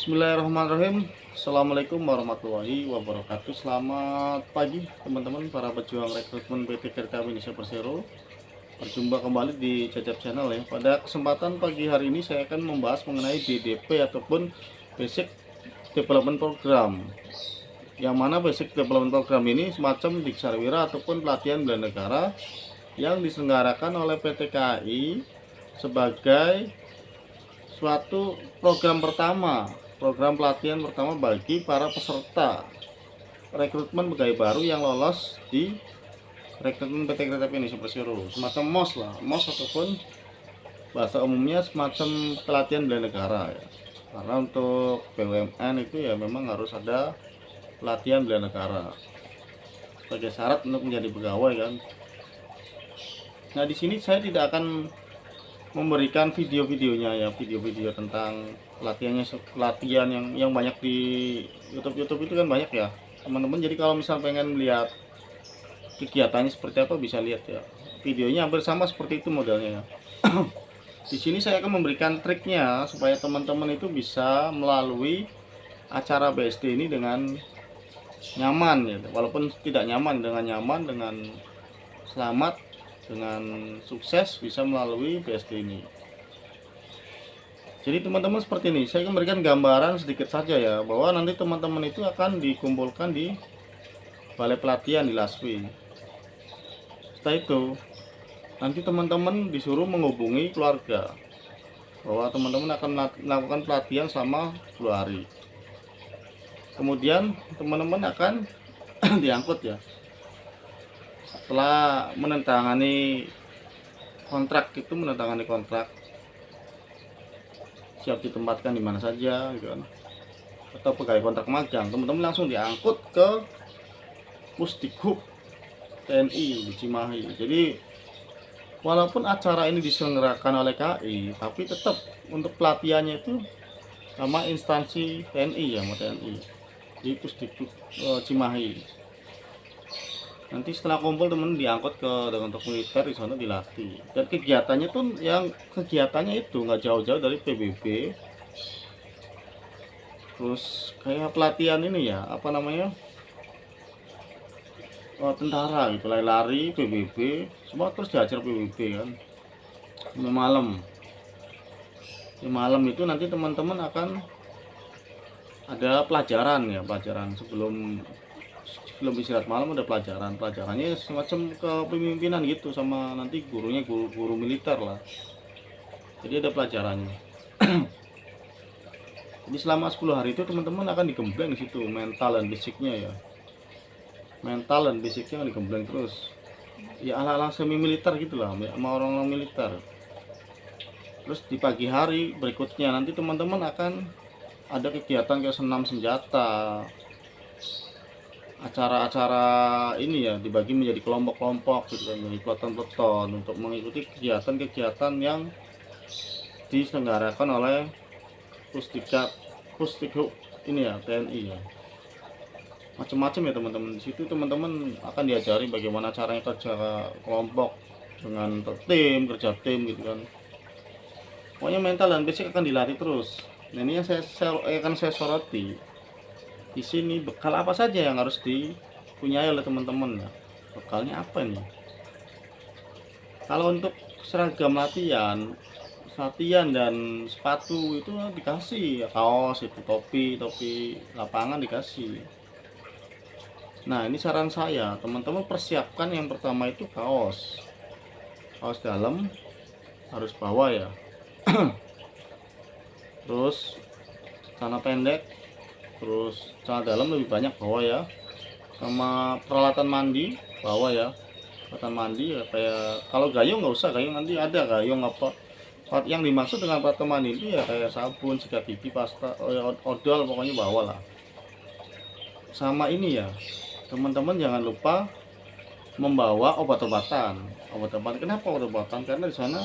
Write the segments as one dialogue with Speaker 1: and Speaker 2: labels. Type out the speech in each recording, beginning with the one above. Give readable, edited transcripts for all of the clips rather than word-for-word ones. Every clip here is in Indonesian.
Speaker 1: Bismillahirrahmanirrahim. Assalamualaikum warahmatullahi wabarakatuh. Selamat pagi teman-teman para pejuang rekrutmen PT Kereta Indonesia Persero. Berjumpa kembali di Cecep Channel ya. Pada kesempatan pagi hari ini saya akan membahas mengenai BDP ataupun Basic Development Program. Yang mana Basic Development Program ini semacam Diksarwira ataupun pelatihan bela negara yang diselenggarakan oleh PT KAI sebagai suatu program pelatihan pertama bagi para peserta rekrutmen pegawai baru yang lolos di rekrutmen PT Kereta Api Indonesia Persero, semacam MOS lah, MOS ataupun bahasa umumnya semacam pelatihan bela negara ya. Karena untuk BUMN itu ya memang harus ada pelatihan bela negara sebagai syarat untuk menjadi pegawai kan. Nah di sini saya tidak akan memberikan video-videonya ya, video-video tentang pelatihan yang banyak di YouTube itu kan banyak ya teman-teman. Jadi kalau misal pengen lihat kegiatannya seperti apa bisa lihat ya, videonya hampir sama seperti itu modelnya ya. Di sini saya akan memberikan triknya supaya teman-teman itu bisa melalui acara BSD ini dengan nyaman ya, walaupun tidak nyaman, dengan selamat, dengan sukses bisa melalui BSD ini. Jadi teman-teman seperti ini, saya akan memberikan gambaran sedikit saja ya, bahwa nanti teman-teman itu akan dikumpulkan di balai pelatihan di Laswi. Setelah itu nanti teman-teman disuruh menghubungi keluarga bahwa teman-teman akan melakukan pelatihan selama 10 hari. Kemudian teman-teman akan diangkut ya. Setelah menandatangani kontrak, siap ditempatkan di mana saja gitu kan, atau pegawai kontrak magang, teman-teman langsung diangkut ke Pusdikub TNI di Cimahi. Jadi walaupun acara ini diselenggarakan oleh KAI, tapi tetap untuk pelatihannya itu sama instansi TNI ya, sama TNI di Pusdikub Cimahi. Nanti setelah kumpul temen diangkut ke untuk militer, di sana dilatih. Dan kegiatannya itu nggak jauh-jauh dari PBB. Terus kayak pelatihan ini ya, apa namanya, tentara gitu, lari PBB, semua terus diajar PBB kan. Di malam itu nanti teman-teman akan ada pelajaran sebelum istirahat malam, ada pelajarannya semacam kepemimpinan gitu, sama nanti gurunya guru militer lah. Jadi ada pelajarannya. Jadi selama 10 hari itu teman-teman akan digembleng di situ, mental dan fisiknya akan digembleng terus ya, ala-ala semi militer gitulah, sama orang-orang militer. Terus di pagi hari berikutnya nanti teman-teman akan ada kegiatan kayak senam senjata, acara-acara ini ya, dibagi menjadi kelompok-kelompok gitu kan, menjadi peleton-peleton untuk mengikuti kegiatan-kegiatan yang diselenggarakan oleh Pusdikub ini ya, TNI ya. Macam-macam ya teman-teman. Di situ teman-teman akan diajari bagaimana caranya kerja kelompok dengan kerja tim gitu kan. Pokoknya mental dan fisik akan dilatih terus. Nah ini yang akan saya soroti. Di sini bekal apa saja yang harus dipunyai oleh teman-teman ya. Bekalnya apa ini? Kalau untuk seragam latihan dan sepatu itu dikasih, kaos itu, topi lapangan dikasih. Nah ini saran saya, teman-teman persiapkan yang pertama itu kaos dalam harus bawa ya. Terus celana pendek, terus celana dalam lebih banyak bawa ya, sama peralatan mandi bawa ya. Peralatan mandi ya, kayak kalau gayung nggak usah, gayung nanti ada gayung apa. Yang dimaksud dengan peralatan mandi itu ya kayak sabun, sikat gigi, pasta, odol, pokoknya bawa lah. Sama ini ya teman-teman, jangan lupa membawa obat-obatan. Kenapa obat-obatan? Karena di sana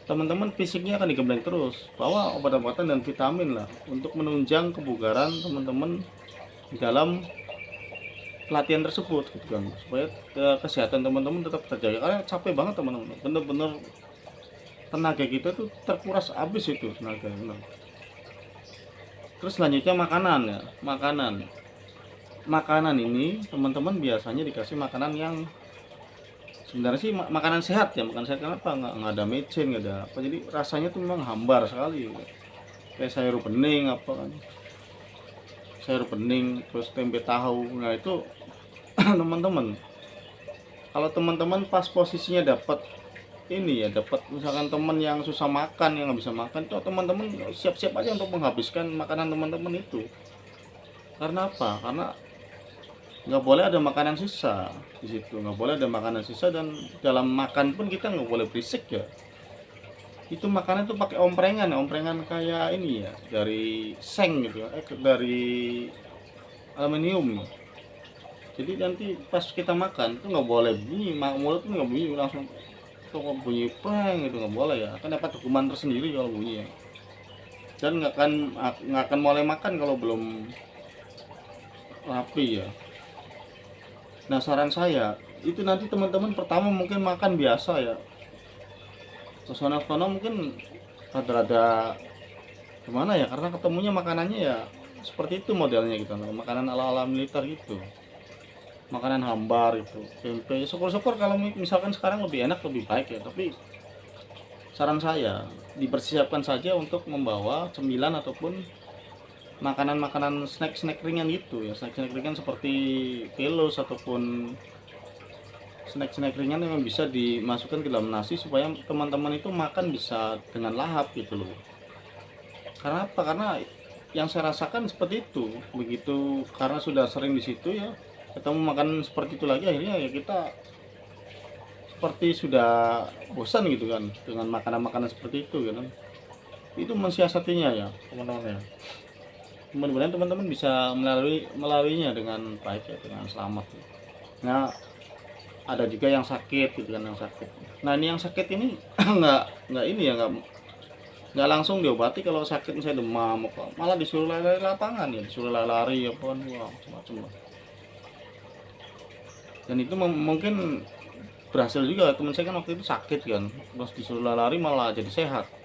Speaker 1: teman-teman fisiknya akan digembleng terus. Bawa obat-obatan dan vitamin lah untuk menunjang kebugaran teman-teman di dalam pelatihan tersebut gitu kan, supaya kesehatan teman-teman tetap terjaga. Karena capek banget teman-teman, bener-bener tenaga kita tuh terkuras habis itu tenaga. Terus selanjutnya makanan ya, makanan ini teman-teman biasanya dikasih makanan yang sebenarnya sih makanan sehat ya, makanan sehat. Kenapa nggak ada micin, nggak ada apa, jadi rasanya tuh memang hambar sekali, kayak sayur bening apa kan, sayur bening terus tempe tahu. Nah itu teman-teman, kalau teman-teman pas posisinya dapat ini ya, dapat misalkan teman yang susah makan, yang nggak bisa makan, itu teman-teman siap-siap aja untuk menghabiskan makanan teman-teman itu. Karena apa? Karena nggak boleh ada makanan sisa di situ, nggak boleh ada makanan sisa. Dan dalam makan pun kita nggak boleh berisik ya. Itu makanan tuh pakai omprengan ya, omprengan kayak ini ya, dari seng gitu ya, dari aluminium. Jadi nanti pas kita makan tuh nggak boleh bunyi, mulut tuh nggak bunyi langsung tuh bunyi peng gitu, nggak boleh ya, akan dapat hukuman tersendiri kalau bunyi ya. Dan nggak akan mulai makan kalau belum rapi ya. Nah saran saya itu nanti teman-teman pertama mungkin makan biasa ya, pesona-pesona mungkin rada-rada gimana ya, karena ketemunya makanannya ya seperti itu modelnya gitu, makanan ala-ala militer gitu, makanan hambar itu, tempe. Syukur-syukur kalau misalkan sekarang lebih enak lebih baik ya, tapi saran saya dipersiapkan saja untuk membawa cemilan ataupun makanan-makanan snack-snack ringan gitu ya, snack-snack ringan seperti pelos ataupun snack-snack ringan yang bisa dimasukkan ke dalam nasi supaya teman-teman itu makan bisa dengan lahap gitu loh. Karena apa? Karena yang saya rasakan seperti itu. Begitu karena sudah sering di situ ya, ketemu makan seperti itu lagi, akhirnya ya kita seperti sudah bosan gitu kan dengan makanan-makanan seperti itu kan. Itu mensiasatinya ya teman-teman ya. Mudah-mudahan teman-teman bisa melaluinya dengan baik ya, dengan selamat. Nah ada juga yang sakit gitu kan, yang sakit. Nah ini yang sakit ini nggak ini ya, nggak langsung diobati. Kalau sakit misalnya demam apa, malah disuruh lari lapangan ya, disuruh lari apa, wah macam-macam. Dan itu mungkin berhasil juga. Teman saya kan waktu itu sakit kan, terus disuruh lari malah jadi sehat.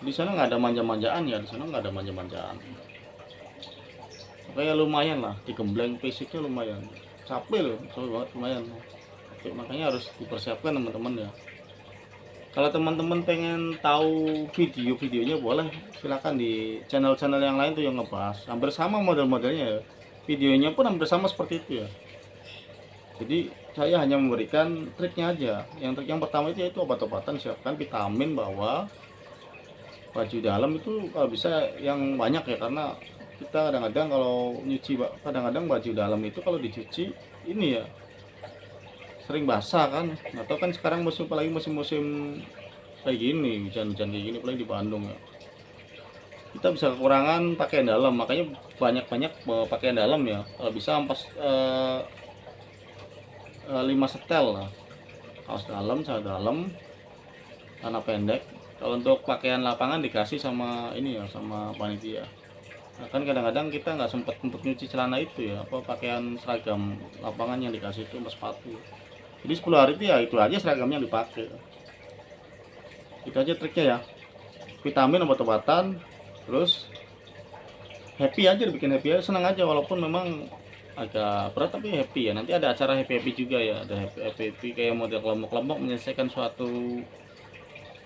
Speaker 1: Di sana nggak ada manja-manjaan ya, di sana nggak ada manja-manjaan. Kayak lumayan lah, digembleng fisiknya lumayan. Capek loh, capek banget, lumayan. Oke, makanya harus dipersiapkan teman-teman ya. Kalau teman-teman pengen tahu video-videonya boleh silakan di channel-channel yang lain tuh yang ngebahas hampir sama model-modelnya ya. Videonya pun hampir sama seperti itu ya. Jadi saya hanya memberikan triknya aja. Yang trik yang pertama itu yaitu obat-obatan, siapkan vitamin, bawa baju dalam itu kalau bisa yang banyak ya, karena kita kadang-kadang kalau nyuci, kadang-kadang baju dalam itu kalau dicuci ini ya sering basah kan, atau kan sekarang musim, apalagi musim-musim kayak gini, hujan-hujan kayak gini apalagi di Bandung ya, kita bisa kekurangan pakaian dalam. Makanya banyak-banyak pakaian dalam ya, kalau bisa ampas 5 setel lah, kaos dalam, celana dalam, celana pendek. Kalau untuk pakaian lapangan dikasih sama ini ya, sama panitia. Nah, kan kadang-kadang kita nggak sempat untuk nyuci celana itu ya, apa pakaian seragam lapangan yang dikasih itu, sama sepatu. Jadi 10 hari itu ya itu aja seragamnya dipakai. Itu aja triknya ya. Vitamin, obat-obatan, terus happy aja, dibikin happy aja, senang aja walaupun memang agak berat tapi happy ya. Nanti ada acara happy juga ya, ada happy kayak model kelompok-kelompok menyelesaikan suatu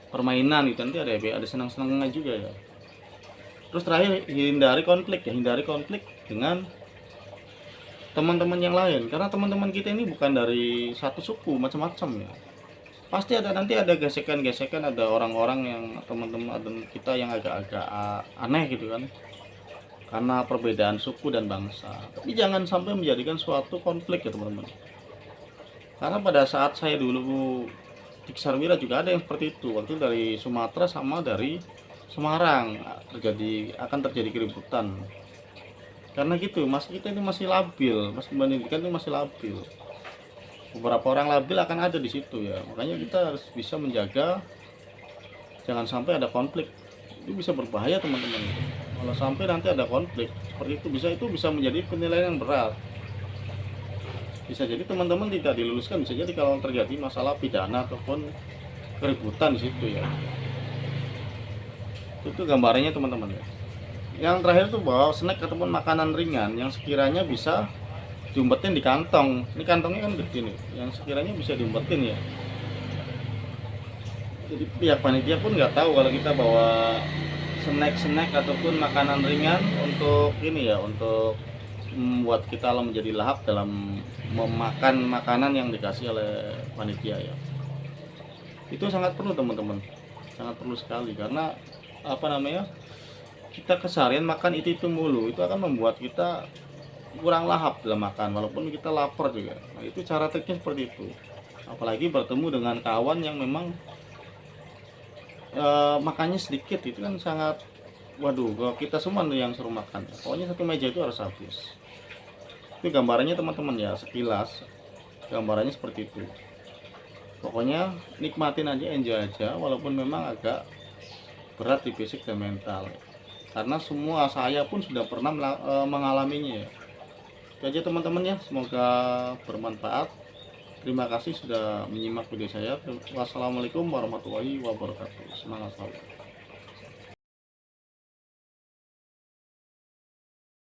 Speaker 1: permainan gitu, nanti ada senang-senangnya juga ya. Terus terakhir hindari konflik ya, hindari konflik dengan teman-teman yang lain, karena teman-teman kita ini bukan dari satu suku, macam-macam ya. Pasti nanti ada gesekan-gesekan, ada orang-orang yang teman-teman kita yang agak-agak aneh gitu kan, karena perbedaan suku dan bangsa. Tapi jangan sampai menjadikan suatu konflik ya teman-teman. Karena pada saat saya dulu di Sarwira juga ada yang seperti itu, waktu dari Sumatera sama dari Semarang akan terjadi keributan. Karena gitu, mas kita ini masih labil, mas pendidikan ini masih labil. Beberapa orang labil akan ada di situ ya, makanya kita harus bisa menjaga jangan sampai ada konflik. Itu bisa berbahaya teman-teman. Kalau sampai nanti ada konflik seperti itu bisa menjadi penilaian yang berat. Bisa jadi teman-teman tidak diluluskan, bisa jadi kalau terjadi masalah pidana ataupun keributan di situ ya. Itu gambarannya teman-teman ya. Yang terakhir tuh bawa snack ataupun makanan ringan yang sekiranya bisa diumpetin di kantong. Ini kantongnya kan gede nih, yang sekiranya bisa diumpetin ya. Jadi pihak panitia pun nggak tahu kalau kita bawa snack ataupun makanan ringan untuk ini ya, untuk membuat kita menjadi lahap dalam memakan makanan yang dikasih oleh panitia ya. Itu sangat perlu teman-teman, sangat perlu sekali, karena apa namanya, kita keseharian makan itu mulu, itu akan membuat kita kurang lahap dalam makan walaupun kita lapar juga. Nah, itu cara triknya seperti itu. Apalagi bertemu dengan kawan yang memang makannya sedikit, itu kan sangat, waduh, kalau kita semua yang suruh makan, pokoknya satu meja itu harus habis. Itu gambarannya teman-teman ya, sekilas gambarannya seperti itu. Pokoknya nikmatin aja, enjoy aja, walaupun memang agak berat di fisik dan mental, karena semua saya pun sudah pernah mengalaminya ya. Itu aja teman-teman ya, semoga bermanfaat. Terima kasih sudah menyimak video saya. Wassalamualaikum warahmatullahi wabarakatuh. Semangat selalu.